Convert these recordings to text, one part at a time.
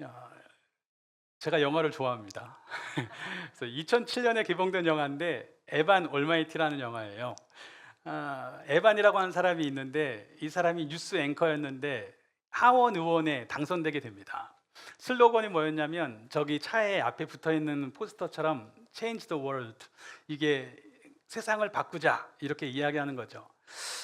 야, 제가 영화를 좋아합니다. 그래서 2007년에 개봉된 영화인데 에반 올마이티라는 영화예요. 에반이라고 하는 사람이 있는데 이 사람이 뉴스 앵커였는데 하원 의원에 당선되게 됩니다. 슬로건이 뭐였냐면 저기 차에 앞에 붙어 있는 포스터처럼 Change the world, 이게 세상을 바꾸자 이렇게 이야기하는 거죠.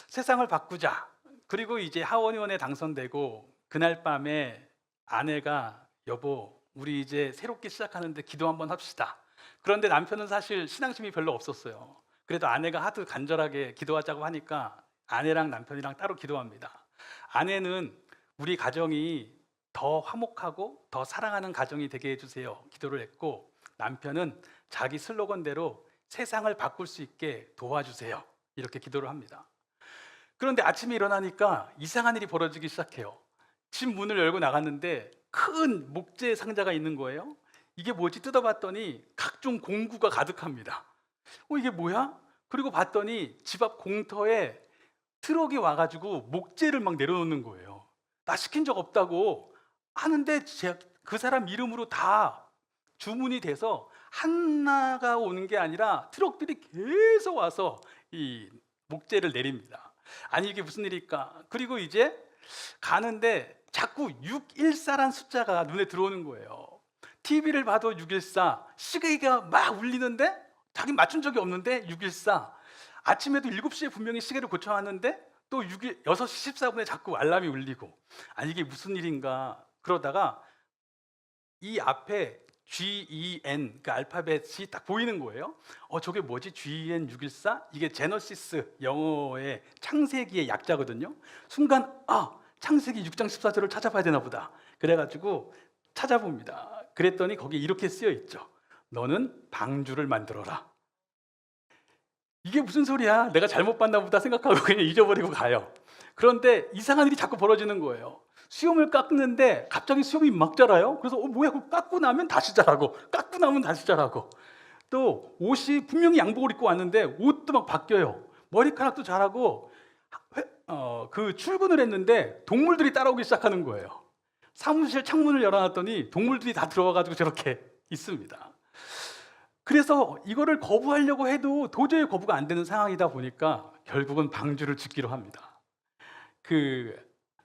세상을 바꾸자. 그리고 이제 하원 의원에 당선되고 그날 밤에 아내가 여보, 우리 이제 새롭게 시작하는데 기도 한번 합시다. 그런데 남편은 사실 신앙심이 별로 없었어요. 그래도 아내가 하도 간절하게 기도하자고 하니까 아내랑 남편이랑 따로 기도합니다. 아내는 우리 가정이 더 화목하고 더 사랑하는 가정이 되게 해주세요 기도를 했고, 남편은 자기 슬로건대로 세상을 바꿀 수 있게 도와주세요 이렇게 기도를 합니다. 그런데 아침에 일어나니까 이상한 일이 벌어지기 시작해요. 집 문을 열고 나갔는데 큰 목재 상자가 있는 거예요. 이게 뭐지? 뜯어봤더니 각종 공구가 가득합니다. 이게 뭐야? 그리고 봤더니 집 앞 공터에 트럭이 와가지고 목재를 막 내려놓는 거예요. 나 시킨 적 없다고 하는데 그 사람 이름으로 다 주문이 돼서 하나가 오는 게 아니라 트럭들이 계속 와서 이 목재를 내립니다. 아니 이게 무슨 일일까? 그리고 이제 가는데 자꾸 614란 숫자가 눈에 들어오는 거예요. TV를 봐도 614, 시계가 막 울리는데 자기 맞춘 적이 없는데 614. 아침에도 7시에 분명히 시계를 고쳐왔는데 또 6시 14분에 자꾸 알람이 울리고, 아니 이게 무슨 일인가 그러다가 이 앞에 GEN 그 알파벳이 딱 보이는 거예요. 저게 뭐지? GEN 614? 이게 제너시스 영어의 창세기의 약자거든요. 순간 창세기 6장 14절을 찾아봐야 되나 보다. 그래가지고 찾아봅니다. 그랬더니 거기에 이렇게 쓰여 있죠. 너는 방주를 만들어라. 이게 무슨 소리야? 내가 잘못 봤나 보다 생각하고 그냥 잊어버리고 가요. 그런데 이상한 일이 자꾸 벌어지는 거예요. 수염을 깎는데 갑자기 수염이 막 자라요. 그래서 뭐야? 그거 깎고 나면 다시 자라고, 깎고 나면 다시 자라고. 또 옷이 분명히 양복을 입고 왔는데 옷도 막 바뀌어요. 머리카락도 자라고. 그 출근을 했는데 동물들이 따라오기 시작하는 거예요. 사무실 창문을 열어놨더니 동물들이 다 들어와가지고 저렇게 있습니다. 그래서 이거를 거부하려고 해도 도저히 거부가 안 되는 상황이다 보니까 결국은 방주를 짓기로 합니다. 그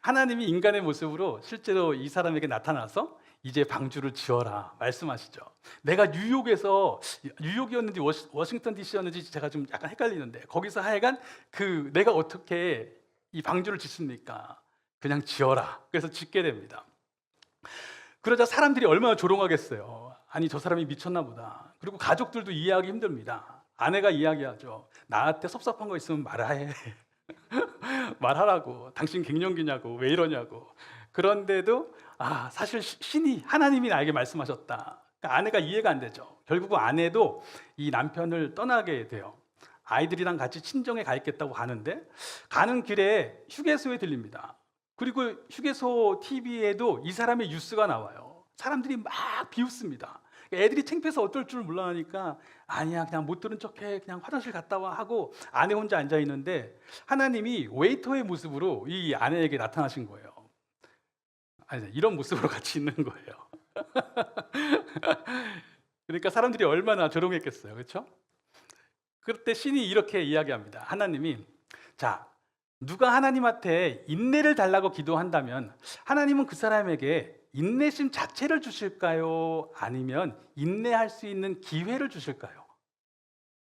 하나님이 인간의 모습으로 실제로 이 사람에게 나타나서 이제 방주를 지어라 말씀하시죠. 내가 뉴욕이었는지 워싱턴 DC였는지 제가 좀 약간 헷갈리는데 거기서 하여간 내가 어떻게 이 방주를 짓습니까? 그냥 지어라. 그래서 짓게 됩니다. 그러자 사람들이 얼마나 조롱하겠어요. 아니 저 사람이 미쳤나 보다. 그리고 가족들도 이해하기 힘듭니다. 아내가 이야기하죠. 나한테 섭섭한 거 있으면 말해. 말하라고. 당신 갱년기냐고. 왜 이러냐고. 그런데도 사실 신이 하나님이 나에게 말씀하셨다. 그러니까 아내가 이해가 안 되죠. 결국 아내도 이 남편을 떠나게 돼요. 아이들이랑 같이 친정에 가 있겠다고 가는데 가는 길에 휴게소에 들립니다. 그리고 휴게소 TV에도 이 사람의 뉴스가 나와요. 사람들이 막 비웃습니다. 애들이 창피해서 어떨 줄 몰라하니까 아니야 그냥 못 들은 척해, 그냥 화장실 갔다 와 하고 아내 혼자 앉아 있는데 하나님이 웨이터의 모습으로 이 아내에게 나타나신 거예요. 아니 이런 모습으로 같이 있는 거예요. 그러니까 사람들이 얼마나 조롱했겠어요, 그렇죠? 그때 신이 이렇게 이야기합니다. 하나님이 자, 누가 하나님한테 인내를 달라고 기도한다면 하나님은 그 사람에게 인내심 자체를 주실까요? 아니면 인내할 수 있는 기회를 주실까요?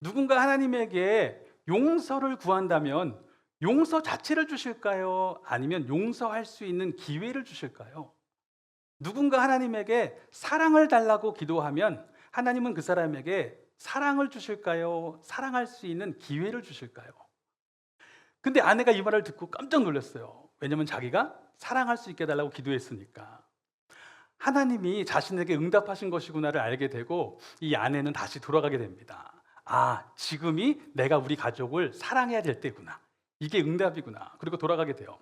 누군가 하나님에게 용서를 구한다면 용서 자체를 주실까요? 아니면 용서할 수 있는 기회를 주실까요? 누군가 하나님에게 사랑을 달라고 기도하면 하나님은 그 사람에게 사랑을 주실까요? 사랑할 수 있는 기회를 주실까요? 근데 아내가 이 말을 듣고 깜짝 놀랐어요. 왜냐면 자기가 사랑할 수 있게 해달라고 기도했으니까. 하나님이 자신에게 응답하신 것이구나를 알게 되고 이 아내는 다시 돌아가게 됩니다. 지금이 내가 우리 가족을 사랑해야 될 때구나. 이게 응답이구나. 그리고 돌아가게 돼요.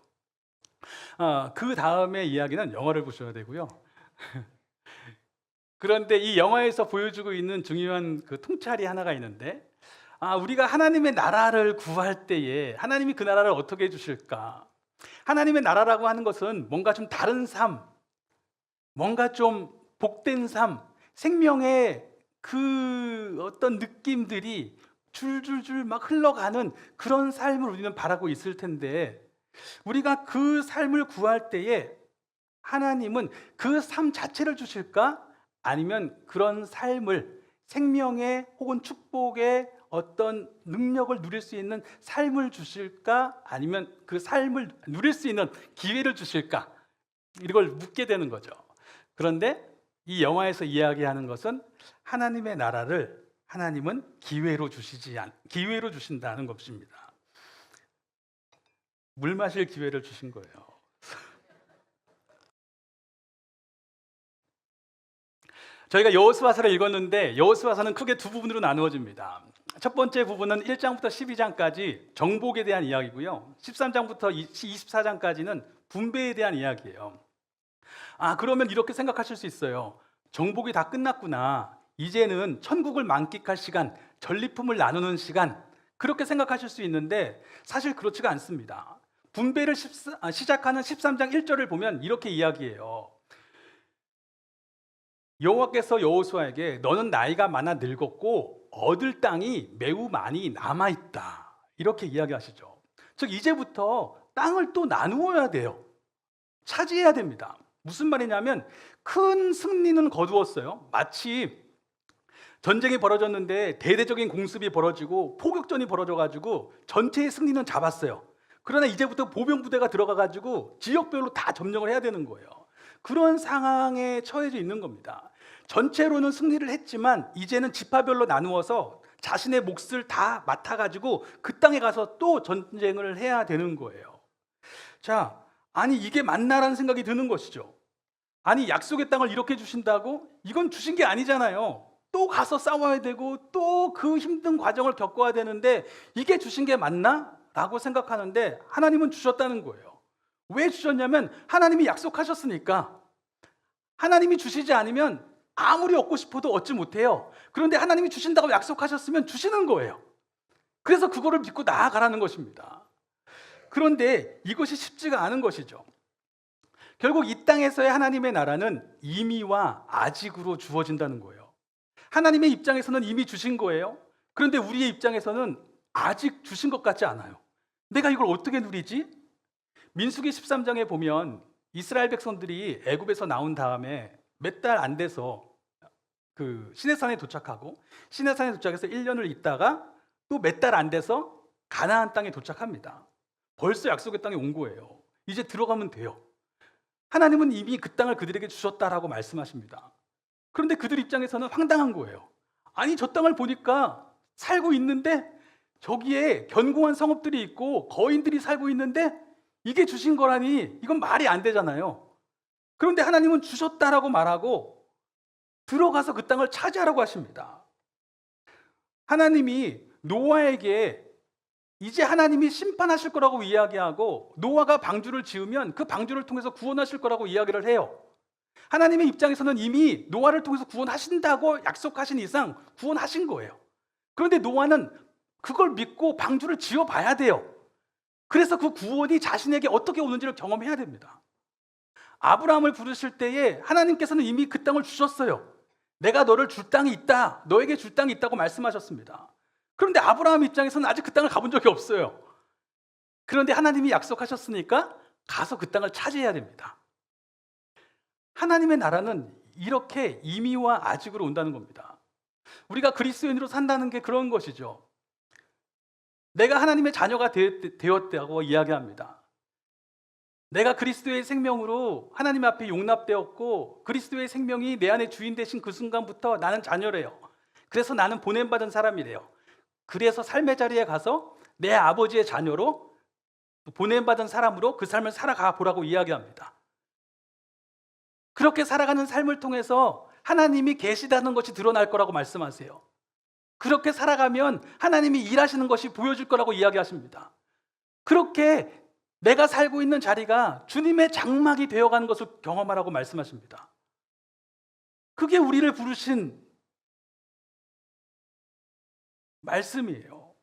그 다음에 이야기는 영화를 보셔야 되고요. 그런데 이 영화에서 보여주고 있는 중요한 그 통찰이 하나가 있는데 우리가 하나님의 나라를 구할 때에 하나님이 그 나라를 어떻게 해주실까? 하나님의 나라라고 하는 것은 뭔가 좀 다른 삶, 뭔가 좀 복된 삶, 생명의 그 어떤 느낌들이 줄줄줄 막 흘러가는 그런 삶을 우리는 바라고 있을 텐데, 우리가 그 삶을 구할 때에 하나님은 그 삶 자체를 주실까? 아니면 그런 삶을, 생명의 혹은 축복의 어떤 능력을 누릴 수 있는 삶을 주실까? 아니면 그 삶을 누릴 수 있는 기회를 주실까? 이걸 묻게 되는 거죠. 그런데 이 영화에서 이야기하는 것은 하나님의 나라를 하나님은 기회로 주신다는 것입니다. 물 마실 기회를 주신 거예요. 저희가 여호수아서를 읽었는데 여호수아서는 크게 두 부분으로 나누어집니다. 첫 번째 부분은 1장부터 12장까지 정복에 대한 이야기고요. 13장부터 24장까지는 분배에 대한 이야기예요. 그러면 이렇게 생각하실 수 있어요. 정복이 다 끝났구나. 이제는 천국을 만끽할 시간, 전리품을 나누는 시간, 그렇게 생각하실 수 있는데 사실 그렇지가 않습니다. 분배를 시작하는 13장 1절을 보면 이렇게 이야기해요. 여호와께서 여호수아에게 너는 나이가 많아 늙었고 얻을 땅이 매우 많이 남아있다, 이렇게 이야기하시죠. 즉 이제부터 땅을 또 나누어야 돼요. 차지해야 됩니다. 무슨 말이냐면 큰 승리는 거두었어요. 마치 전쟁이 벌어졌는데 대대적인 공습이 벌어지고 포격전이 벌어져가지고 전체의 승리는 잡았어요. 그러나 이제부터 보병 부대가 들어가가지고 지역별로 다 점령을 해야 되는 거예요. 그런 상황에 처해져 있는 겁니다. 전체로는 승리를 했지만 이제는 지파별로 나누어서 자신의 몫을 다 맡아가지고 그 땅에 가서 또 전쟁을 해야 되는 거예요. 자, 아니 이게 맞나라는 생각이 드는 것이죠. 아니 약속의 땅을 이렇게 주신다고? 이건 주신 게 아니잖아요. 또 가서 싸워야 되고 또 그 힘든 과정을 겪어야 되는데 이게 주신 게 맞나? 라고 생각하는데 하나님은 주셨다는 거예요. 왜 주셨냐면 하나님이 약속하셨으니까. 하나님이 주시지 않으면 아무리 얻고 싶어도 얻지 못해요. 그런데 하나님이 주신다고 약속하셨으면 주시는 거예요. 그래서 그거를 믿고 나아가라는 것입니다. 그런데 이것이 쉽지가 않은 것이죠. 결국 이 땅에서의 하나님의 나라는 이미와 아직으로 주어진다는 거예요. 하나님의 입장에서는 이미 주신 거예요. 그런데 우리의 입장에서는 아직 주신 것 같지 않아요. 내가 이걸 어떻게 누리지? 민수기 13장에 보면 이스라엘 백성들이 애굽에서 나온 다음에 몇 달 안 돼서 그 시내산에 도착하고 시내산에 도착해서 1년을 있다가 또 몇 달 안 돼서 가나안 땅에 도착합니다. 벌써 약속의 땅에 온 거예요. 이제 들어가면 돼요. 하나님은 이미 그 땅을 그들에게 주셨다라고 말씀하십니다. 그런데 그들 입장에서는 황당한 거예요. 아니 저 땅을 보니까 살고 있는데 저기에 견고한 성읍들이 있고 거인들이 살고 있는데 이게 주신 거라니 이건 말이 안 되잖아요. 그런데 하나님은 주셨다라고 말하고 들어가서 그 땅을 차지하라고 하십니다. 하나님이 노아에게 이제 하나님이 심판하실 거라고 이야기하고 노아가 방주를 지으면 그 방주를 통해서 구원하실 거라고 이야기를 해요. 하나님의 입장에서는 이미 노아를 통해서 구원하신다고 약속하신 이상 구원하신 거예요. 그런데 노아는 그걸 믿고 방주를 지어봐야 돼요. 그래서 그 구원이 자신에게 어떻게 오는지를 경험해야 됩니다. 아브라함을 부르실 때에 하나님께서는 이미 그 땅을 주셨어요. 내가 너를 줄 땅이 있다, 너에게 줄 땅이 있다고 말씀하셨습니다. 그런데 아브라함 입장에서는 아직 그 땅을 가본 적이 없어요. 그런데 하나님이 약속하셨으니까 가서 그 땅을 차지해야 됩니다. 하나님의 나라는 이렇게 이미와 아직으로 온다는 겁니다. 우리가 그리스도인으로 산다는 게 그런 것이죠. 내가 하나님의 자녀가 되었다고 이야기합니다. 내가 그리스도의 생명으로 하나님 앞에 용납되었고 그리스도의 생명이 내 안에 주인 되신 그 순간부터 나는 자녀래요. 그래서 나는 보냄받은 사람이래요. 그래서 삶의 자리에 가서 내 아버지의 자녀로 보냄받은 사람으로 그 삶을 살아가 보라고 이야기합니다. 그렇게 살아가는 삶을 통해서 하나님이 계시다는 것이 드러날 거라고 말씀하세요. 그렇게 살아가면 하나님이 일하시는 것이 보여질 거라고 이야기하십니다. 그렇게 내가 살고 있는 자리가 주님의 장막이 되어가는 것을 경험하라고 말씀하십니다. 그게 우리를 부르신 말씀이에요.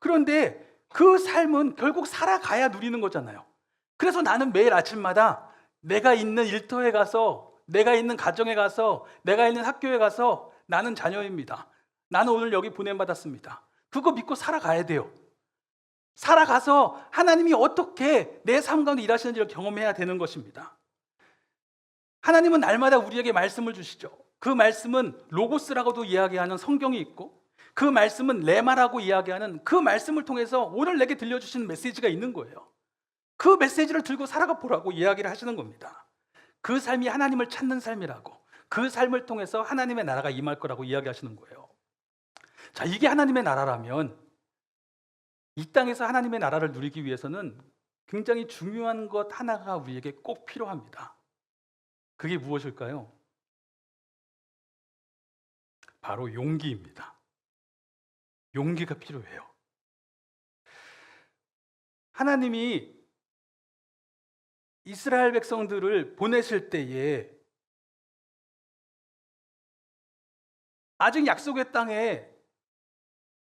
그런데 그 삶은 결국 살아가야 누리는 거잖아요. 그래서 나는 매일 아침마다 내가 있는 일터에 가서 내가 있는 가정에 가서, 내가 있는 학교에 가서 나는 자녀입니다. 나는 오늘 여기 보냄받았습니다. 그거 믿고 살아가야 돼요. 살아가서 하나님이 어떻게 내 삶 가운데 일하시는지를 경험해야 되는 것입니다. 하나님은 날마다 우리에게 말씀을 주시죠. 그 말씀은 로고스라고도 이야기하는 성경이 있고, 그 말씀은 레마라고 이야기하는 그 말씀을 통해서 오늘 내게 들려주시는 메시지가 있는 거예요. 그 메시지를 들고 살아가 보라고 이야기를 하시는 겁니다. 그 삶이 하나님을 찾는 삶이라고, 그 삶을 통해서 하나님의 나라가 임할 거라고 이야기하시는 거예요. 자, 이게 하나님의 나라라면 이 땅에서 하나님의 나라를 누리기 위해서는 굉장히 중요한 것 하나가 우리에게 꼭 필요합니다. 그게 무엇일까요? 바로 용기입니다. 용기가 필요해요. 하나님이 이스라엘 백성들을 보내실 때에 아직 약속의 땅에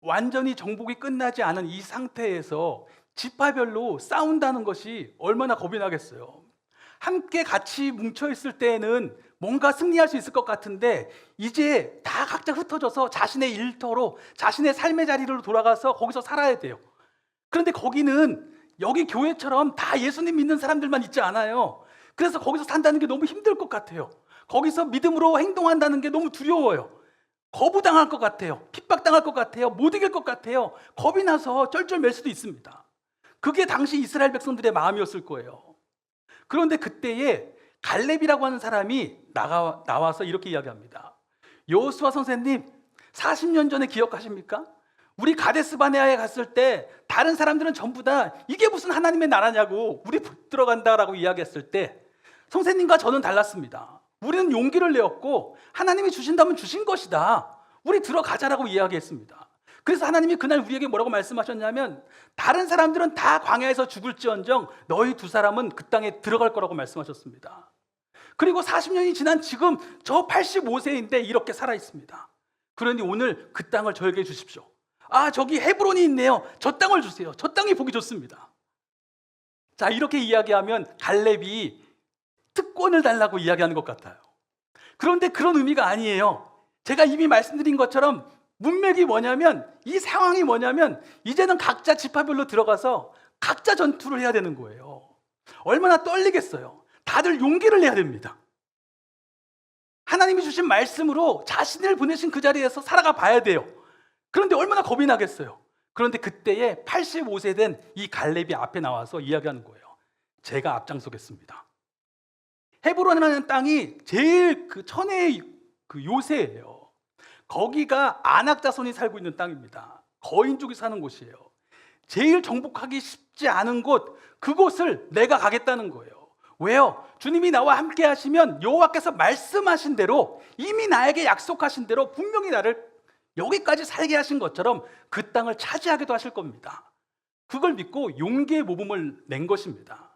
완전히 정복이 끝나지 않은 이 상태에서 지파별로 싸운다는 것이 얼마나 겁이 나겠어요. 함께 같이 뭉쳐있을 때에는 뭔가 승리할 수 있을 것 같은데 이제 다 각자 흩어져서 자신의 일터로, 자신의 삶의 자리로 돌아가서 거기서 살아야 돼요. 그런데 거기는 여기 교회처럼 다 예수님 믿는 사람들만 있지 않아요. 그래서 거기서 산다는 게 너무 힘들 것 같아요. 거기서 믿음으로 행동한다는 게 너무 두려워요. 거부당할 것 같아요. 핍박당할 것 같아요. 못 이길 것 같아요. 겁이 나서 쩔쩔맬 수도 있습니다. 그게 당시 이스라엘 백성들의 마음이었을 거예요. 그런데 그때에 갈렙이라고 하는 사람이 나와서 이렇게 이야기합니다. 여호수아 선생님, 40년 전에 기억하십니까? 우리 가데스 바네아에 갔을 때 다른 사람들은 전부 다 이게 무슨 하나님의 나라냐고 우리 들어간다라고 이야기했을 때 선생님과 저는 달랐습니다. 우리는 용기를 내었고 하나님이 주신다면 주신 것이다. 우리 들어가자라고 이야기했습니다. 그래서 하나님이 그날 우리에게 뭐라고 말씀하셨냐면 다른 사람들은 다 광야에서 죽을지언정 너희 두 사람은 그 땅에 들어갈 거라고 말씀하셨습니다. 그리고 40년이 지난 지금 저 85세인데 이렇게 살아 있습니다. 그러니 오늘 그 땅을 저에게 주십시오. 아, 저기 헤브론이 있네요. 저 땅을 주세요. 저 땅이 보기 좋습니다. 자, 이렇게 이야기하면 갈렙이 특권을 달라고 이야기하는 것 같아요. 그런데 그런 의미가 아니에요. 제가 이미 말씀드린 것처럼 문맥이 뭐냐면, 이 상황이 뭐냐면 이제는 각자 지파별로 들어가서 각자 전투를 해야 되는 거예요. 얼마나 떨리겠어요. 다들 용기를 내야 됩니다. 하나님이 주신 말씀으로 자신을 보내신 그 자리에서 살아가 봐야 돼요. 그런데 얼마나 겁이 나겠어요. 그런데 그때에 85세 된 이 갈렙이 앞에 나와서 이야기하는 거예요. 제가 앞장서겠습니다. 헤브론이라는 땅이 제일 그 천혜의 그 요새예요. 거기가 아낙 자손이 살고 있는 땅입니다. 거인족이 사는 곳이에요. 제일 정복하기 쉽지 않은 곳, 그곳을 내가 가겠다는 거예요. 왜요? 주님이 나와 함께 하시면 여호와께서 말씀하신 대로, 이미 나에게 약속하신 대로 분명히 나를 여기까지 살게 하신 것처럼 그 땅을 차지하기도 하실 겁니다. 그걸 믿고 용기의 모범을 낸 것입니다.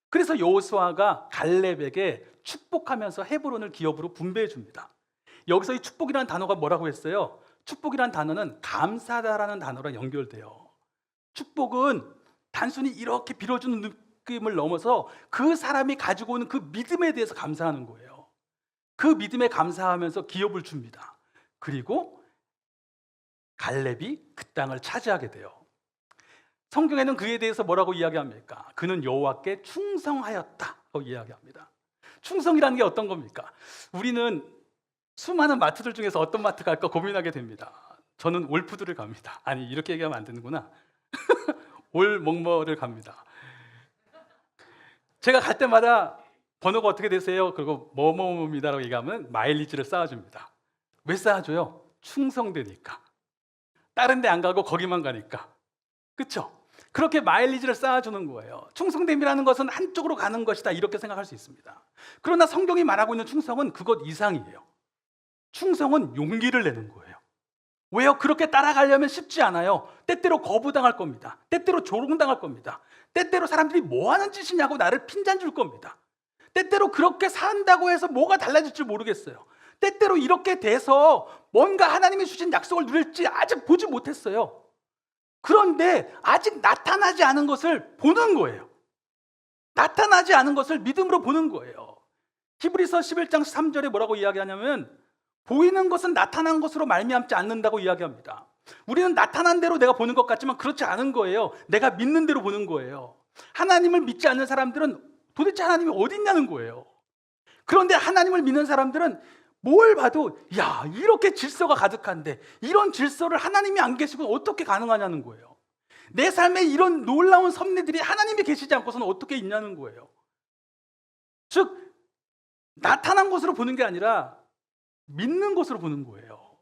그래서 여호수아가 갈렙에게 축복하면서 헤브론을 기업으로 분배해 줍니다. 여기서 이 축복이라는 단어가 뭐라고 했어요? 축복이라는 단어는 감사다라는 단어랑 연결돼요. 축복은 단순히 이렇게 빌어주는 느낌을 넘어서 그 사람이 가지고 오는 그 믿음에 대해서 감사하는 거예요. 그 믿음에 감사하면서 기업을 줍니다. 그리고 갈렙이 그 땅을 차지하게 돼요. 성경에는 그에 대해서 뭐라고 이야기합니까? 그는 여호와께 충성하였다고 이야기합니다. 충성이라는 게 어떤 겁니까? 우리는 수많은 마트들 중에서 어떤 마트 갈까 고민하게 됩니다. 저는 올푸드를 갑니다. 아니, 이렇게 얘기하면 안 되는구나. 올먹머를 갑니다. 제가 갈 때마다 번호가 어떻게 되세요? 그리고 뭐뭐뭐입니다라고 얘기하면 마일리지를 쌓아줍니다. 왜 쌓아줘요? 충성되니까. 다른 데 안 가고 거기만 가니까. 그렇죠? 그렇게 마일리지를 쌓아주는 거예요. 충성됨이라는 것은 한쪽으로 가는 것이다, 이렇게 생각할 수 있습니다. 그러나 성경이 말하고 있는 충성은 그것 이상이에요. 충성은 용기를 내는 거예요. 왜요? 그렇게 따라가려면 쉽지 않아요. 때때로 거부당할 겁니다. 때때로 조롱당할 겁니다. 때때로 사람들이 뭐 하는 짓이냐고 나를 핀잔 줄 겁니다. 때때로 그렇게 산다고 해서 뭐가 달라질지 모르겠어요. 때때로 이렇게 돼서 뭔가 하나님이 주신 약속을 누릴지 아직 보지 못했어요. 그런데 아직 나타나지 않은 것을 보는 거예요. 나타나지 않은 것을 믿음으로 보는 거예요. 히브리서 11장 3절에 뭐라고 이야기하냐면 보이는 것은 나타난 것으로 말미암지 않는다고 이야기합니다. 우리는 나타난 대로 내가 보는 것 같지만 그렇지 않은 거예요. 내가 믿는 대로 보는 거예요. 하나님을 믿지 않는 사람들은 도대체 하나님이 어디 있냐는 거예요. 그런데 하나님을 믿는 사람들은 뭘 봐도 야, 이렇게 질서가 가득한데 이런 질서를 하나님이 안 계시고 어떻게 가능하냐는 거예요. 내 삶에 이런 놀라운 섭리들이 하나님이 계시지 않고서는 어떻게 있냐는 거예요. 즉 나타난 것으로 보는 게 아니라 믿는 것으로 보는 거예요.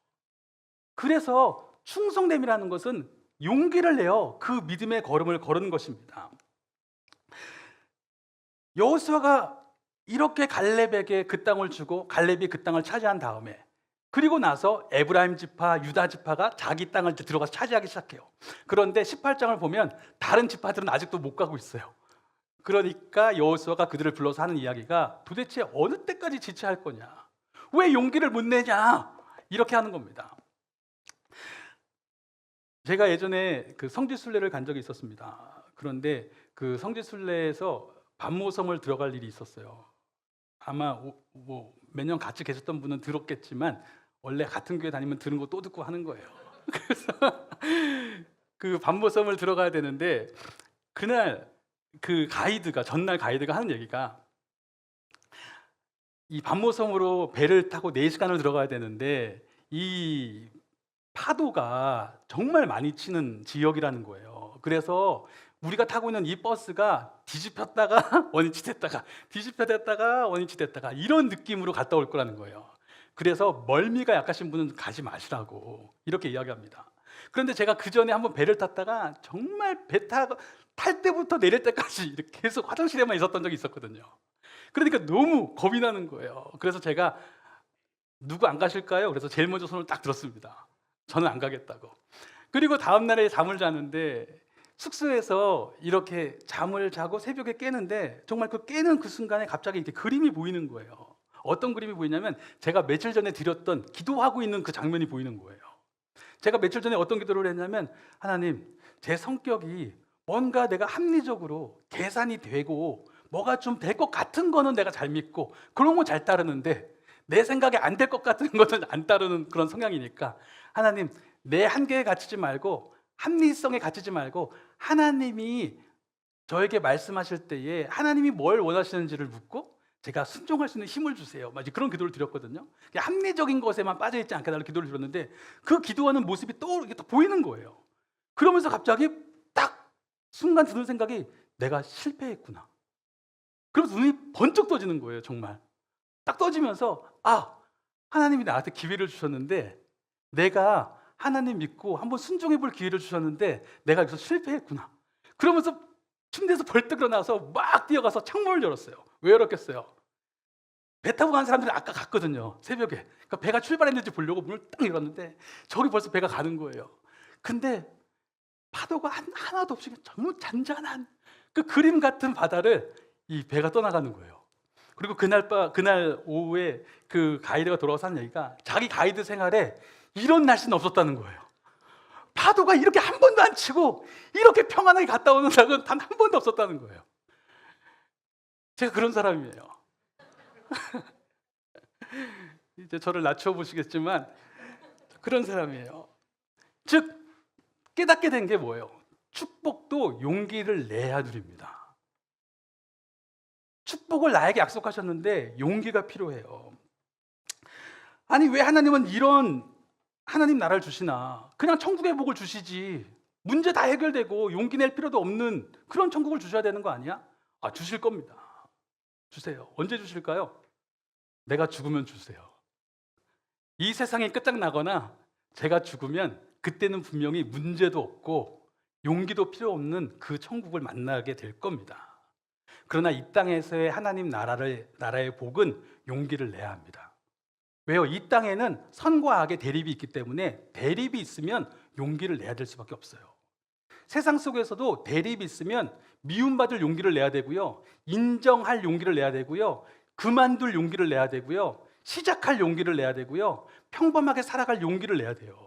그래서 충성됨이라는 것은 용기를 내어 그 믿음의 걸음을 걸은 것입니다. 여호수아가 이렇게 갈렙에게 그 땅을 주고 갈렙이 그 땅을 차지한 다음에 그리고 나서 에브라임 지파, 유다 지파가 자기 땅을 들어가서 차지하기 시작해요. 그런데 18장을 보면 다른 지파들은 아직도 못 가고 있어요. 그러니까 여호수아가 그들을 불러서 하는 이야기가 도대체 어느 때까지 지체할 거냐? 왜 용기를 못 내냐? 이렇게 하는 겁니다. 제가 예전에 그 성지순례를 간 적이 있었습니다. 그런데 그 성지순례에서 반모섬을 들어갈 일이 있었어요. 아마 뭐 몇 년 같이 계셨던 분은 들었겠지만 원래 같은 교회 다니면 들은 거 또 듣고 하는 거예요. 그래서 그 반모섬을 들어가야 되는데 그날 그 전날 가이드가 하는 얘기가 이 반모섬으로 배를 타고 4시간을 들어가야 되는데 이 파도가 정말 많이 치는 지역이라는 거예요. 그래서 우리가 타고 있는 이 버스가 뒤집혔다가 원위치 됐다가 뒤집혀졌다가 원위치 됐다가 이런 느낌으로 갔다 올 거라는 거예요. 그래서 멀미가 약하신 분은 가지 마시라고 이렇게 이야기합니다. 그런데 제가 그 전에 한번 배를 탔다가 정말 탈 때부터 내릴 때까지 이렇게 계속 화장실에만 있었던 적이 있었거든요. 그러니까 너무 겁이 나는 거예요. 그래서 제가 누구 안 가실까요? 그래서 제일 먼저 손을 딱 들었습니다. 저는 안 가겠다고. 그리고 다음 날에 잠을 자는데 숙소에서 이렇게 잠을 자고 새벽에 깨는데 정말 그 깨는 그 순간에 갑자기 이렇게 그림이 보이는 거예요. 어떤 그림이 보이냐면 제가 며칠 전에 드렸던 기도하고 있는 그 장면이 보이는 거예요. 제가 며칠 전에 어떤 기도를 했냐면 하나님, 제 성격이 뭔가 내가 합리적으로 계산이 되고 뭐가 좀 될 것 같은 거는 내가 잘 믿고 그런 거 잘 따르는데 내 생각에 안 될 것 같은 거는 안 따르는 그런 성향이니까 하나님, 내 한계에 갇히지 말고 합리성에 갇히지 말고 하나님이 저에게 말씀하실 때에 하나님이 뭘 원하시는지를 묻고 제가 순종할 수 있는 힘을 주세요. 그런 기도를 드렸거든요. 합리적인 것에만 빠져있지 않게 달라고 기도를 드렸는데 그 기도하는 모습이 이렇게 딱 보이는 거예요. 그러면서 갑자기 딱 순간 드는 생각이 내가 실패했구나. 그래서 눈이 번쩍 떠지는 거예요. 정말 딱 떠지면서 하나님이 나한테 기회를 주셨는데 내가 하나님 믿고 한번 순종해 볼 기회를 주셨는데 내가 여기서 실패했구나. 그러면서 침대에서 벌떡 일어나서 막 뛰어가서 창문을 열었어요. 왜 열었겠어요? 배 타고 간 사람들이 아까 갔거든요. 새벽에. 그러니까 배가 출발했는지 보려고 문을 딱 열었는데 저기 벌써 배가 가는 거예요. 근데 파도가 하나도 없이 정말 잔잔한 그 그림 같은 바다를 이 배가 떠나가는 거예요. 그리고 그날 오후에 그 가이드가 돌아와서 하는 얘기가 자기 가이드 생활에 이런 날씨는 없었다는 거예요. 파도가 이렇게 한 번도 안 치고 이렇게 평안하게 갔다 오는 날은 단 한 번도 없었다는 거예요. 제가 그런 사람이에요. 이제 저를 낮춰보시겠지만 그런 사람이에요. 즉 깨닫게 된 게 뭐예요? 축복도 용기를 내야 누립니다. 축복을 나에게 약속하셨는데 용기가 필요해요. 아니 왜 하나님은 이런 하나님 나라를 주시나? 그냥 천국의 복을 주시지. 문제 다 해결되고 용기 낼 필요도 없는 그런 천국을 주셔야 되는 거 아니야? 주실 겁니다. 주세요. 언제 주실까요? 내가 죽으면 주세요. 이 세상이 끝장나거나 제가 죽으면 그때는 분명히 문제도 없고 용기도 필요 없는 그 천국을 만나게 될 겁니다. 그러나 이 땅에서의 하나님 나라의 복은 용기를 내야 합니다. 왜요? 이 땅에는 선과 악의 대립이 있기 때문에 대립이 있으면 용기를 내야 될 수밖에 없어요. 세상 속에서도 대립이 있으면 미움받을 용기를 내야 되고요, 인정할 용기를 내야 되고요, 그만둘 용기를 내야 되고요, 시작할 용기를 내야 되고요, 평범하게 살아갈 용기를 내야 돼요.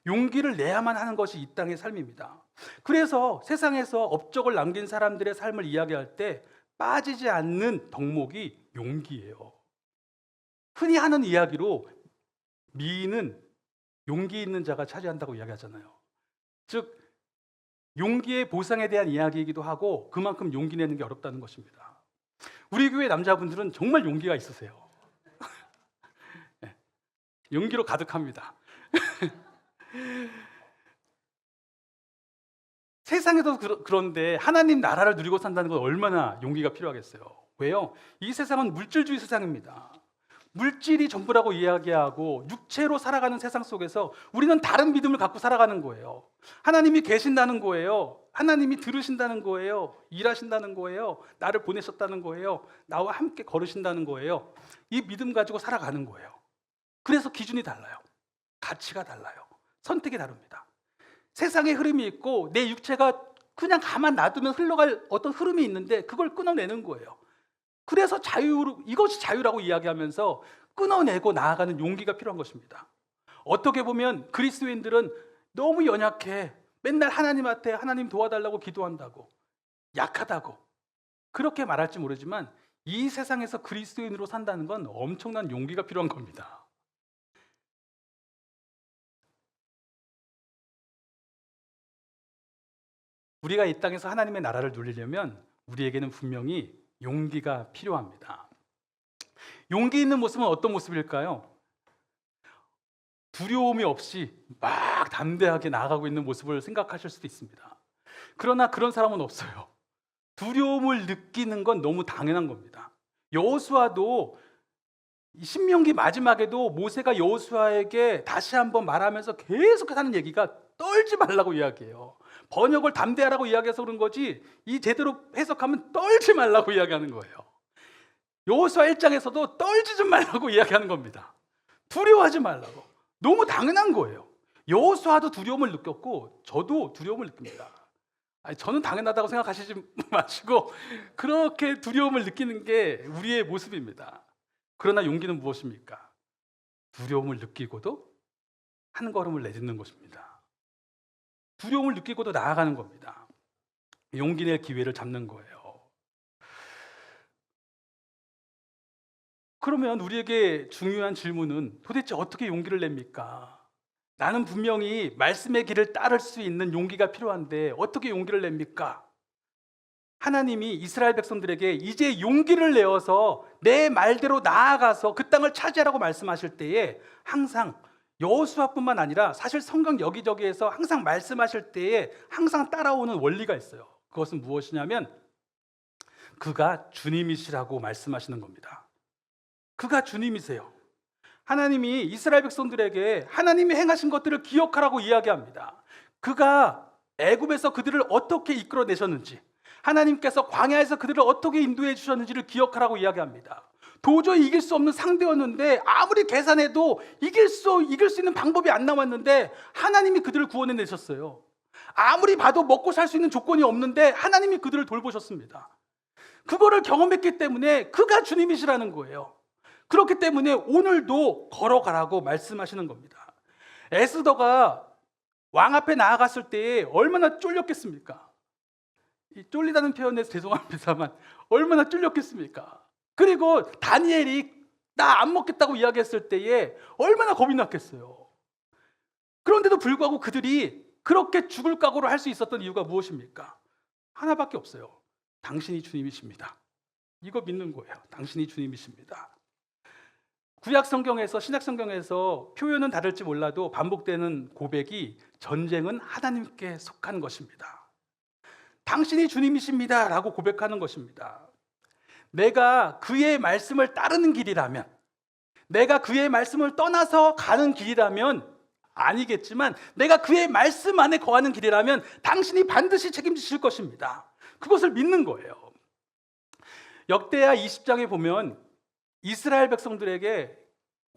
용기를 내야만 하는 것이 이 땅의 삶입니다. 그래서 세상에서 업적을 남긴 사람들의 삶을 이야기할 때 빠지지 않는 덕목이 용기예요. 흔히 하는 이야기로 미인은 용기 있는 자가 차지한다고 이야기하잖아요. 즉 용기의 보상에 대한 이야기이기도 하고 그만큼 용기 내는 게 어렵다는 것입니다. 우리 교회 남자분들은 정말 용기가 있으세요. 네, 용기로 가득합니다. 세상에도 그런데 하나님 나라를 누리고 산다는 건 얼마나 용기가 필요하겠어요. 왜요? 이 세상은 물질주의 세상입니다. 물질이 전부라고 이야기하고 육체로 살아가는 세상 속에서 우리는 다른 믿음을 갖고 살아가는 거예요. 하나님이 계신다는 거예요. 하나님이 들으신다는 거예요. 일하신다는 거예요. 나를 보내셨다는 거예요. 나와 함께 걸으신다는 거예요. 이 믿음 가지고 살아가는 거예요. 그래서 기준이 달라요. 가치가 달라요. 선택이 다릅니다. 세상의 흐름이 있고 내 육체가 그냥 가만 놔두면 흘러갈 어떤 흐름이 있는데 그걸 끊어내는 거예요. 그래서 이것이 자유라고 이야기하면서 끊어내고 나아가는 용기가 필요한 것입니다. 어떻게 보면 그리스도인들은 너무 연약해. 맨날 하나님한테 하나님 도와달라고 기도한다고, 약하다고 그렇게 말할지 모르지만 이 세상에서 그리스도인으로 산다는 건 엄청난 용기가 필요한 겁니다. 우리가 이 땅에서 하나님의 나라를 누리려면 우리에게는 분명히 용기가 필요합니다. 용기 있는 모습은 어떤 모습일까요? 두려움이 없이 막 담대하게 나아가고 있는 모습을 생각하실 수도 있습니다. 그러나 그런 사람은 없어요. 두려움을 느끼는 건 너무 당연한 겁니다. 여호수아도 신명기 마지막에도 모세가 여호수아에게 다시 한번 말하면서 계속 하는 얘기가 떨지 말라고 이야기해요. 번역을 담대하라고 이야기해서 그런 거지 이 제대로 해석하면 떨지 말라고 이야기하는 거예요. 여호수아 1장에서도 떨지 좀 말라고 이야기하는 겁니다. 두려워하지 말라고. 너무 당연한 거예요. 여호수아도 두려움을 느꼈고 저도 두려움을 느낍니다. 아니, 저는 당연하다고 생각하시지 마시고 그렇게 두려움을 느끼는 게 우리의 모습입니다. 그러나 용기는 무엇입니까? 두려움을 느끼고도 한 걸음을 내딛는 것입니다. 두려움을 느끼고도 나아가는 겁니다. 용기 낼 기회를 잡는 거예요. 그러면 우리에게 중요한 질문은 도대체 어떻게 용기를 냅니까? 나는 분명히 말씀의 길을 따를 수 있는 용기가 필요한데 어떻게 용기를 냅니까? 하나님이 이스라엘 백성들에게 이제 용기를 내어서 내 말대로 나아가서 그 땅을 차지하라고 말씀하실 때에 항상 여호수아뿐만 아니라 사실 성경 여기저기에서 항상 말씀하실 때에 항상 따라오는 원리가 있어요. 그것은 무엇이냐면 그가 주님이시라고 말씀하시는 겁니다. 그가 주님이세요. 하나님이 이스라엘 백성들에게 하나님이 행하신 것들을 기억하라고 이야기합니다. 그가 애굽에서 그들을 어떻게 이끌어내셨는지, 하나님께서 광야에서 그들을 어떻게 인도해 주셨는지를 기억하라고 이야기합니다. 도저히 이길 수 없는 상대였는데 아무리 계산해도 이길 수 있는 방법이 안 나왔는데 하나님이 그들을 구원해내셨어요. 아무리 봐도 먹고 살 수 있는 조건이 없는데 하나님이 그들을 돌보셨습니다. 그거를 경험했기 때문에 그가 주님이시라는 거예요. 그렇기 때문에 오늘도 걸어가라고 말씀하시는 겁니다. 에스더가 왕 앞에 나아갔을 때 얼마나 쫄렸겠습니까? 이 쫄리다는 표현에서 죄송합니다만 얼마나 쫄렸겠습니까? 그리고 다니엘이 나 안 먹겠다고 이야기했을 때에 얼마나 겁이 났겠어요. 그런데도 불구하고 그들이 그렇게 죽을 각오를 할 수 있었던 이유가 무엇입니까? 하나밖에 없어요. 당신이 주님이십니다. 이거 믿는 거예요. 당신이 주님이십니다. 구약 성경에서 신약 성경에서 표현은 다를지 몰라도 반복되는 고백이 전쟁은 하나님께 속한 것입니다. 당신이 주님이십니다 라고 고백하는 것입니다. 내가 그의 말씀을 따르는 길이라면, 내가 그의 말씀을 떠나서 가는 길이라면 아니겠지만 내가 그의 말씀 안에 거하는 길이라면 당신이 반드시 책임지실 것입니다. 그것을 믿는 거예요. 역대하 20장에 보면 이스라엘 백성들에게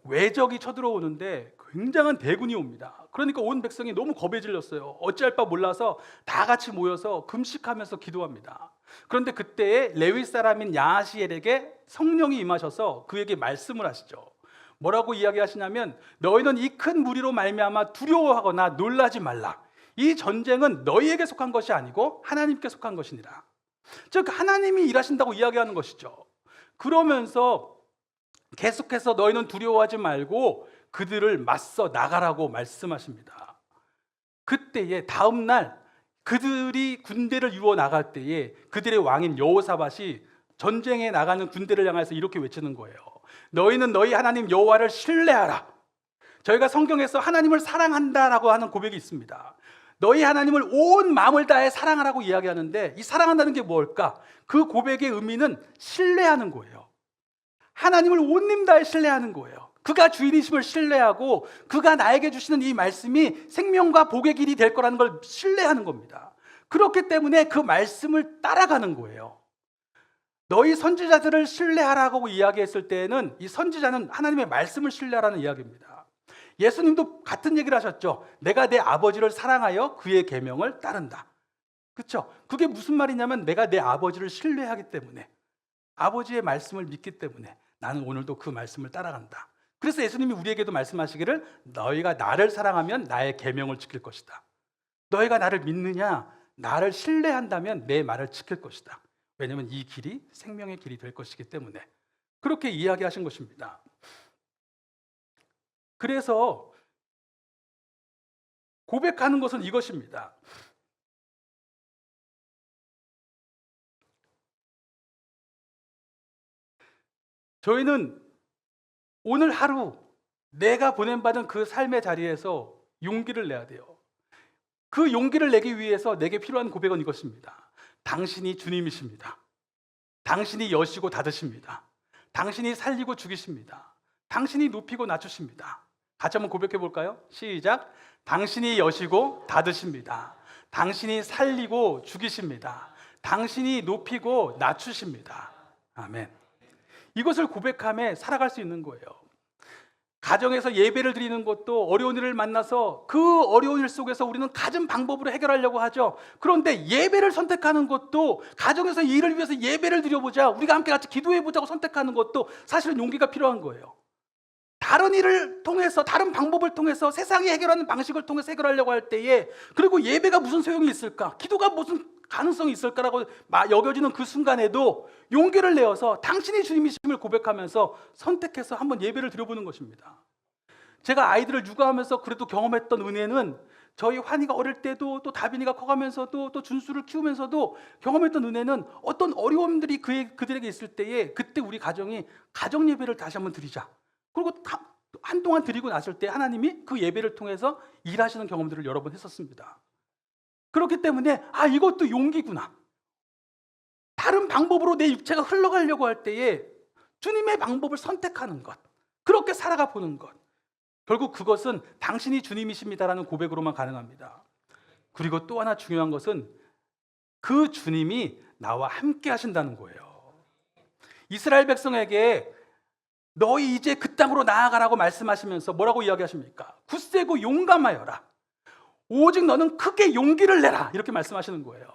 외적이 쳐들어오는데 굉장한 대군이 옵니다. 그러니까 온 백성이 너무 겁에 질렸어요. 어찌할 바 몰라서 다 같이 모여서 금식하면서 기도합니다. 그런데 그때에 레위 사람인 야하시엘에게 성령이 임하셔서 그에게 말씀을 하시죠. 뭐라고 이야기하시냐면 너희는 이 큰 무리로 말미암아 두려워하거나 놀라지 말라. 이 전쟁은 너희에게 속한 것이 아니고 하나님께 속한 것이니라. 즉 하나님이 일하신다고 이야기하는 것이죠. 그러면서 계속해서 너희는 두려워하지 말고 그들을 맞서 나가라고 말씀하십니다. 그때에 다음 날 그들이 군대를 이루어 나갈 때에 그들의 왕인 여호사밧이 전쟁에 나가는 군대를 향해서 이렇게 외치는 거예요. 너희는 너희 하나님 여호와를 신뢰하라. 저희가 성경에서 하나님을 사랑한다라고 하는 고백이 있습니다. 너희 하나님을 온 마음을 다해 사랑하라고 이야기하는데, 이 사랑한다는 게 뭘까? 그 고백의 의미는 신뢰하는 거예요. 하나님을 온 힘 다해 신뢰하는 거예요. 그가 주인이심을 신뢰하고 그가 나에게 주시는 이 말씀이 생명과 복의 길이 될 거라는 걸 신뢰하는 겁니다. 그렇기 때문에 그 말씀을 따라가는 거예요. 너희 선지자들을 신뢰하라고 이야기했을 때에는 이 선지자는 하나님의 말씀을 신뢰하라는 이야기입니다. 예수님도 같은 얘기를 하셨죠. 내가 내 아버지를 사랑하여 그의 계명을 따른다. 그렇죠? 그게 무슨 말이냐면 내가 내 아버지를 신뢰하기 때문에, 아버지의 말씀을 믿기 때문에 나는 오늘도 그 말씀을 따라간다. 그래서 예수님이 우리에게도 말씀하시기를 너희가 나를 사랑하면 나의 계명을 지킬 것이다. 너희가 나를 믿느냐, 나를 신뢰한다면 내 말을 지킬 것이다. 왜냐하면 이 길이 생명의 길이 될 것이기 때문에 그렇게 이야기하신 것입니다. 그래서 고백하는 것은 이것입니다. 저희는 오늘 하루 내가 보냄받은 그 삶의 자리에서 용기를 내야 돼요. 그 용기를 내기 위해서 내게 필요한 고백은 이것입니다. 당신이 주님이십니다. 당신이 여시고 닫으십니다. 당신이 살리고 죽이십니다. 당신이 높이고 낮추십니다. 같이 한번 고백해 볼까요? 시작. 당신이 여시고 닫으십니다. 당신이 살리고 죽이십니다. 당신이 높이고 낮추십니다. 아멘. 이것을 고백함에 살아갈 수 있는 거예요. 가정에서 예배를 드리는 것도 어려운 일을 만나서 그 어려운 일 속에서 우리는 갖은 방법으로 해결하려고 하죠. 그런데 예배를 선택하는 것도, 가정에서 이 일을 위해서 예배를 드려보자, 우리가 함께 같이 기도해보자고 선택하는 것도 사실은 용기가 필요한 거예요. 다른 일을 통해서, 다른 방법을 통해서, 세상이 해결하는 방식을 통해서 해결하려고 할 때에, 그리고 예배가 무슨 소용이 있을까? 기도가 무슨 가능성이 있을까라고 여겨지는 그 순간에도 용기를 내어서 당신이 주님이심을 고백하면서 선택해서 한번 예배를 드려보는 것입니다. 제가 아이들을 육아하면서 그래도 경험했던 은혜는, 저희 환희가 어릴 때도, 또 다빈이가 커가면서도, 또 준수를 키우면서도 경험했던 은혜는, 어떤 어려움들이 그들에게 있을 때에 그때 우리 가정이 가정 예배를 다시 한번 드리자, 그리고 한동안 드리고 났을 때 하나님이 그 예배를 통해서 일하시는 경험들을 여러 번 했었습니다. 그렇기 때문에 이것도 용기구나. 다른 방법으로 내 육체가 흘러가려고 할 때에 주님의 방법을 선택하는 것, 그렇게 살아가 보는 것, 결국 그것은 당신이 주님이십니다라는 고백으로만 가능합니다. 그리고 또 하나 중요한 것은 그 주님이 나와 함께 하신다는 거예요. 이스라엘 백성에게 너희 이제 그 땅으로 나아가라고 말씀하시면서 뭐라고 이야기하십니까? 굳세고 용감하여라. 오직 너는 크게 용기를 내라. 이렇게 말씀하시는 거예요.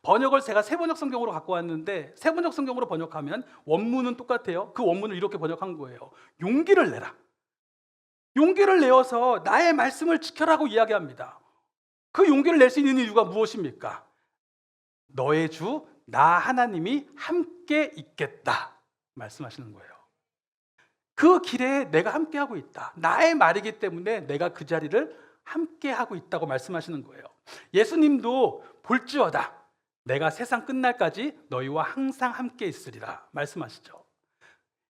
번역을 제가 세번역 성경으로 갖고 왔는데, 세번역 성경으로 번역하면 원문은 똑같아요. 그 원문을 이렇게 번역한 거예요. 용기를 내라. 용기를 내어서 나의 말씀을 지켜라고 이야기합니다. 그 용기를 낼 수 있는 이유가 무엇입니까? 너의 주 나 하나님이 함께 있겠다 말씀하시는 거예요. 그 길에 내가 함께하고 있다. 나의 말이기 때문에 내가 그 자리를 함께하고 있다고 말씀하시는 거예요. 예수님도 볼지어다 내가 세상 끝날까지 너희와 항상 함께 있으리라 말씀하시죠.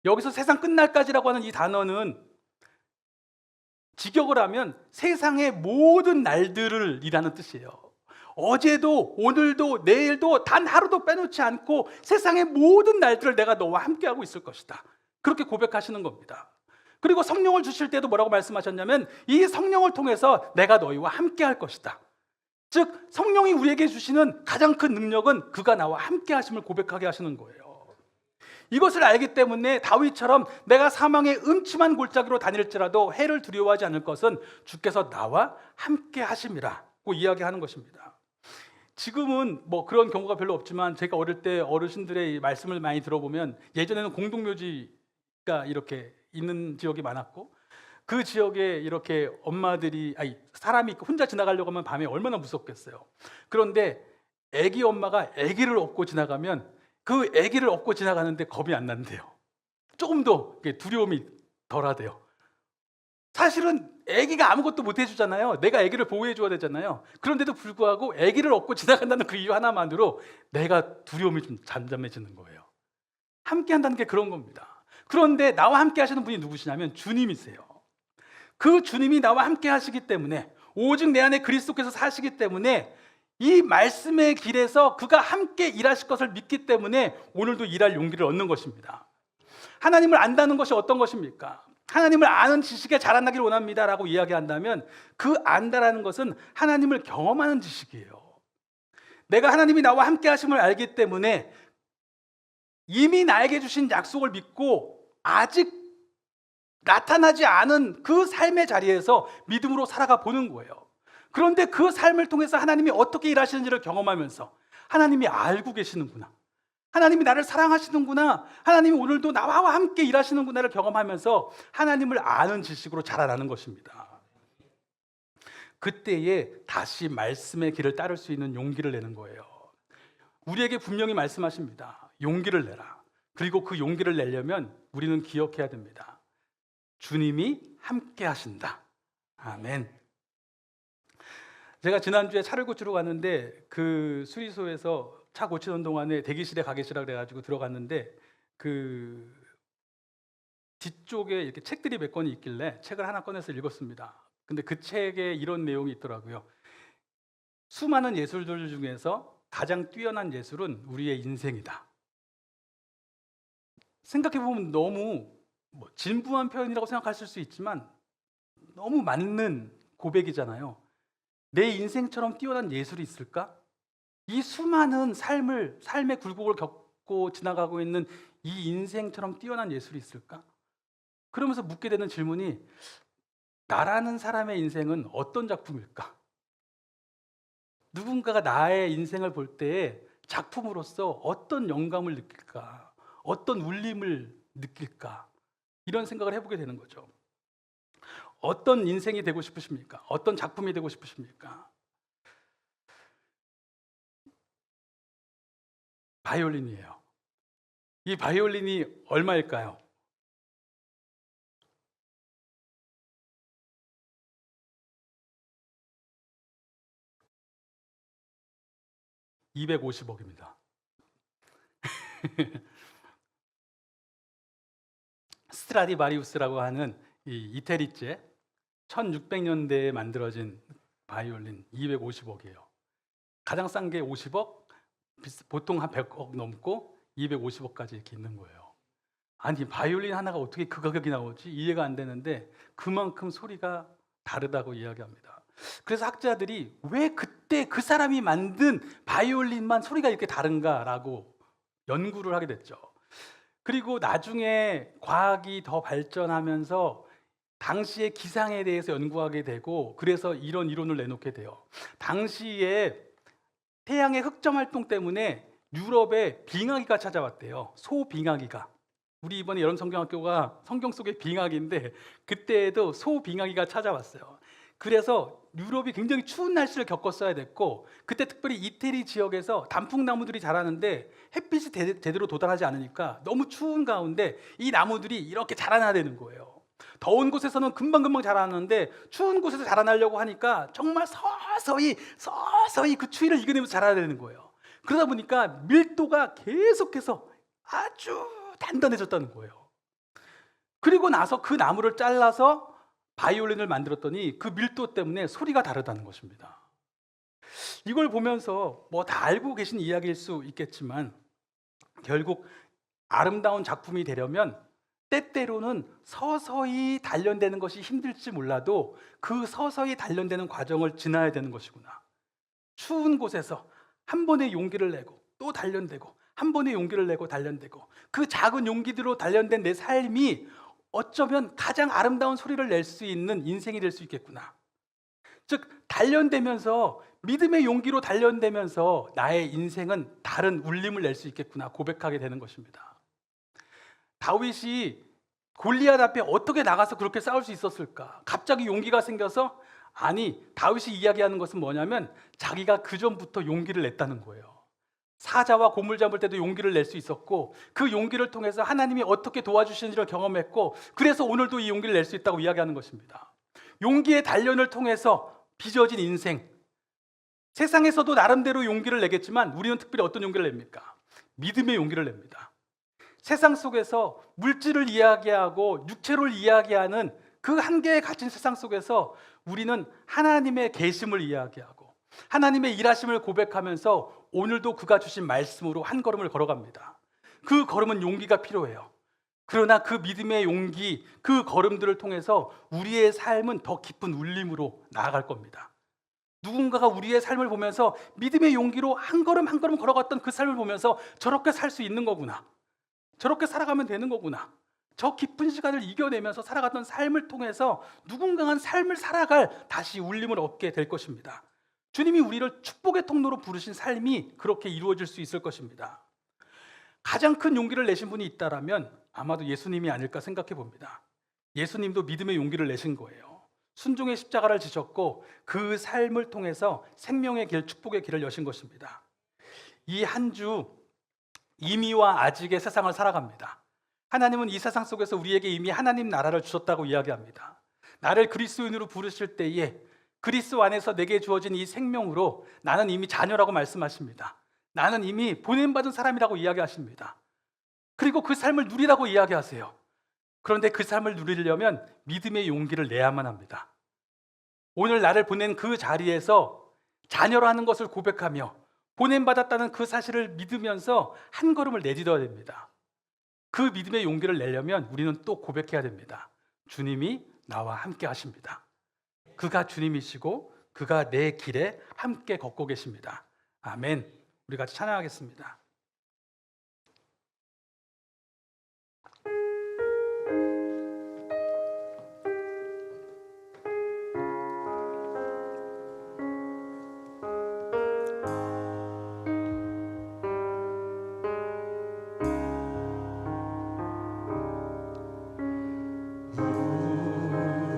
여기서 세상 끝날까지라고 하는 이 단어는 직역을 하면 세상의 모든 날들을 이라는 뜻이에요. 어제도 오늘도 내일도 단 하루도 빼놓지 않고 세상의 모든 날들을 내가 너와 함께하고 있을 것이다. 그렇게 고백하시는 겁니다. 그리고 성령을 주실 때도 뭐라고 말씀하셨냐면 이 성령을 통해서 내가 너희와 함께할 것이다. 즉 성령이 우리에게 주시는 가장 큰 능력은 그가 나와 함께하심을 고백하게 하시는 거예요. 이것을 알기 때문에 다윗처럼 내가 사망의 음침한 골짜기로 다닐지라도 해를 두려워하지 않을 것은 주께서 나와 함께하심이라고 이야기하는 것입니다. 지금은 뭐 그런 경우가 별로 없지만 제가 어릴 때 어르신들의 말씀을 많이 들어보면 예전에는 공동묘지가 이렇게 있는 지역이 많았고 그 지역에 이렇게 엄마들이 사람이 혼자 지나가려고 하면 밤에 얼마나 무섭겠어요. 그런데 아기 엄마가 아기를 업고 지나가면 그 아기를 업고 지나가는데 겁이 안 난대요. 조금 더 두려움이 덜하대요. 사실은 아기가 아무것도 못 해주잖아요. 내가 아기를 보호해 줘야 되잖아요. 그런데도 불구하고 아기를 업고 지나간다는 그 이유 하나만으로 내가 두려움이 좀 잠잠해지는 거예요. 함께 한다는 게 그런 겁니다. 그런데 나와 함께 하시는 분이 누구시냐면 주님이세요. 그 주님이 나와 함께 하시기 때문에, 오직 내 안에 그리스도께서 사시기 때문에, 이 말씀의 길에서 그가 함께 일하실 것을 믿기 때문에 오늘도 일할 용기를 얻는 것입니다. 하나님을 안다는 것이 어떤 것입니까? 하나님을 아는 지식에 자라나기를 원합니다 라고 이야기한다면, 그 안다라는 것은 하나님을 경험하는 지식이에요. 내가 하나님이 나와 함께 하심을 알기 때문에 이미 나에게 주신 약속을 믿고 아직 나타나지 않은 그 삶의 자리에서 믿음으로 살아가 보는 거예요. 그런데 그 삶을 통해서 하나님이 어떻게 일하시는지를 경험하면서, 하나님이 알고 계시는구나, 하나님이 나를 사랑하시는구나, 하나님이 오늘도 나와 함께 일하시는구나를 경험하면서 하나님을 아는 지식으로 자라나는 것입니다. 그때에 다시 말씀의 길을 따를 수 있는 용기를 내는 거예요. 우리에게 분명히 말씀하십니다. 용기를 내라. 그리고 그 용기를 내려면 우리는 기억해야 됩니다. 주님이 함께 하신다. 아멘. 제가 지난주에 차를 고치러 갔는데, 그 수리소에서 차 고치는 동안에 대기실에 가 계시라 그래가지고 들어갔는데, 그 뒤쪽에 이렇게 책들이 몇 권이 있길래 책을 하나 꺼내서 읽었습니다. 근데 그 책에 이런 내용이 있더라고요. 수많은 예술들 중에서 가장 뛰어난 예술은 우리의 인생이다. 생각해보면 너무 진부한 표현이라고 생각하실 수 있지만 너무 맞는 고백이잖아요. 내 인생처럼 뛰어난 예술이 있을까? 이 수많은 삶의 굴곡을 겪고 지나가고 있는 이 인생처럼 뛰어난 예술이 있을까? 그러면서 묻게 되는 질문이, 나라는 사람의 인생은 어떤 작품일까? 누군가가 나의 인생을 볼 때에 작품으로서 어떤 영감을 느낄까? 어떤 울림을 느낄까? 이런 생각을 해보게 되는 거죠. 어떤 인생이 되고 싶으십니까? 어떤 작품이 되고 싶으십니까? 바이올린이에요. 이 바이올린이 얼마일까요? 250억입니다. 스트라디바리우스라고 하는 이 이태리제 1600년대에 만들어진 바이올린 250억이에요. 가장 싼 게 50억, 보통 한 100억 넘고 250억까지 이렇게 있는 거예요. 아니, 바이올린 하나가 어떻게 그 가격이 나오지? 이해가 안 되는데 그만큼 소리가 다르다고 이야기합니다. 그래서 학자들이 왜 그때 그 사람이 만든 바이올린만 소리가 이렇게 다른가라고 연구를 하게 됐죠. 그리고 나중에 과학이 더 발전하면서 당시의 기상에 대해서 연구하게 되고, 그래서 이런 이론을 내놓게 돼요. 당시에 태양의 흑점 활동 때문에 유럽에 빙하기가 찾아왔대요. 소빙하기가. 우리 이번에 여름 성경학교가 성경 속의 빙하기인데, 그때에도 소빙하기가 찾아왔어요. 그래서 유럽이 굉장히 추운 날씨를 겪었어야 됐고, 그때 특별히 이태리 지역에서 단풍나무들이 자라는데 햇빛이 제대로 도달하지 않으니까 너무 추운 가운데 이 나무들이 이렇게 자라나야 되는 거예요. 더운 곳에서는 금방금방 자라는데 추운 곳에서 자라나려고 하니까 정말 서서히 그 추위를 이겨내면서 자라야 되는 거예요. 그러다 보니까 밀도가 계속해서 아주 단단해졌다는 거예요. 그리고 나서 그 나무를 잘라서 바이올린을 만들었더니 그 밀도 때문에 소리가 다르다는 것입니다. 이걸 보면서 뭐 다 알고 계신 이야기일 수 있겠지만, 결국 아름다운 작품이 되려면 때때로는 서서히 단련되는 것이 힘들지 몰라도 그 서서히 단련되는 과정을 지나야 되는 것이구나. 추운 곳에서 한 번의 용기를 내고 또 단련되고, 한 번의 용기를 내고 단련되고, 그 작은 용기들로 단련된 내 삶이 어쩌면 가장 아름다운 소리를 낼 수 있는 인생이 될 수 있겠구나. 즉, 단련되면서, 믿음의 용기로 단련되면서 나의 인생은 다른 울림을 낼 수 있겠구나 고백하게 되는 것입니다. 다윗이 골리앗 앞에 어떻게 나가서 그렇게 싸울 수 있었을까? 갑자기 용기가 생겨서? 아니, 다윗이 이야기하는 것은 뭐냐면 자기가 그 전부터 용기를 냈다는 거예요. 사자와 고물 잡을 때도 용기를 낼 수 있었고, 그 용기를 통해서 하나님이 어떻게 도와주시는지를 경험했고, 그래서 오늘도 이 용기를 낼 수 있다고 이야기하는 것입니다. 용기의 단련을 통해서 빚어진 인생, 세상에서도 나름대로 용기를 내겠지만 우리는 특별히 어떤 용기를 냅니까? 믿음의 용기를 냅니다. 세상 속에서 물질을 이야기하고 육체를 이야기하는 그 한계에 갇힌 세상 속에서 우리는 하나님의 계심을 이야기하고 하나님의 일하심을 고백하면서 오늘도 그가 주신 말씀으로 한 걸음을 걸어갑니다. 그 걸음은 용기가 필요해요. 그러나 그 믿음의 용기, 그 걸음들을 통해서 우리의 삶은 더 깊은 울림으로 나아갈 겁니다. 누군가가 우리의 삶을 보면서 믿음의 용기로 한 걸음 한 걸음 걸어갔던 그 삶을 보면서 저렇게 살 수 있는 거구나, 저렇게 살아가면 되는 거구나, 저 깊은 시간을 이겨내면서 살아갔던 삶을 통해서 누군가는 삶을 살아갈 다시 울림을 얻게 될 것입니다. 주님이 우리를 축복의 통로로 부르신 삶이 그렇게 이루어질 수 있을 것입니다. 가장 큰 용기를 내신 분이 있다라면 아마도 예수님이 아닐까 생각해 봅니다. 예수님도 믿음의 용기를 내신 거예요. 순종의 십자가를 지셨고 그 삶을 통해서 생명의 길, 축복의 길을 여신 것입니다. 이 한 주 이미와 아직의 세상을 살아갑니다. 하나님은 이 세상 속에서 우리에게 이미 하나님 나라를 주셨다고 이야기합니다. 나를 그리스도인으로 부르실 때에 그리스도 안에서 내게 주어진 이 생명으로 나는 이미 자녀라고 말씀하십니다. 나는 이미 보냄받은 사람이라고 이야기하십니다. 그리고 그 삶을 누리라고 이야기하세요. 그런데 그 삶을 누리려면 믿음의 용기를 내야만 합니다. 오늘 나를 보낸 그 자리에서 자녀라는 것을 고백하며 보냄받았다는 그 사실을 믿으면서 한 걸음을 내딛어야 됩니다. 그 믿음의 용기를 내려면 우리는 또 고백해야 됩니다. 주님이 나와 함께 하십니다. 그가 주님이시고 그가 내 길에 함께 걷고 계십니다. 아멘. 우리 같이 찬양하겠습니다.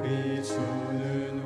우리 주는